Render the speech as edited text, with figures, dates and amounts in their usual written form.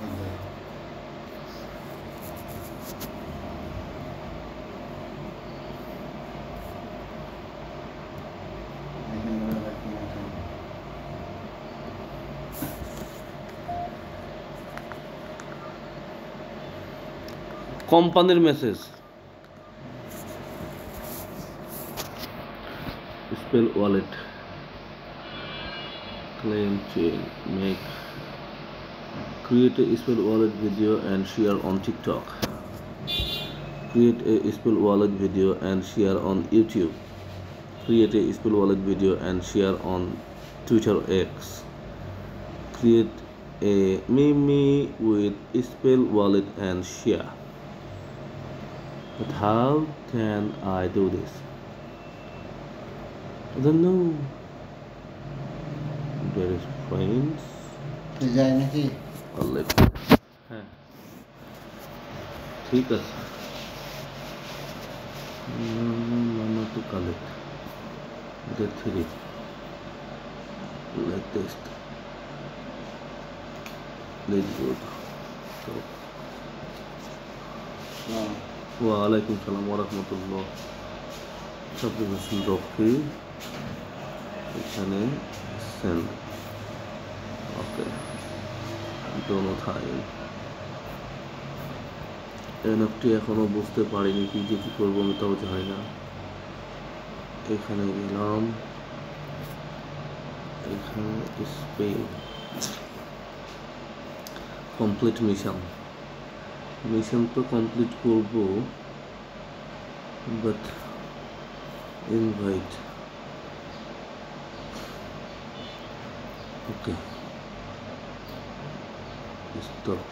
এই যে দেখেন দাদা কি আছে কোম্পানির message spell wallet claim chain make create a spell wallet video and share on TikTok, create a spell wallet video and share on YouTube, create a spell wallet video and share on Twitter X, create a meme with spell wallet and share. But how can I do this? I don't know. There is friends. কি যায় নাকি Wallet. হ্যাঁ ঠিক আছে মানা to collect day 3 latest let's go তো ওয়ালাইকুম সালাম ওয়া রাহমাতুল্লাহ সাবস্ক্রিপশন রকি এখানে সেন্ড ওকে দোনো থাই এনএফটি এখনো বুঝতে পারিনি কি যে কি করবো আমি তাও জানি না এখানে গেলাম এখানে স্পেল কমপ্লিট মিশন তো কমপ্লিট করব বাট ইনভাইট ওকে স্টপ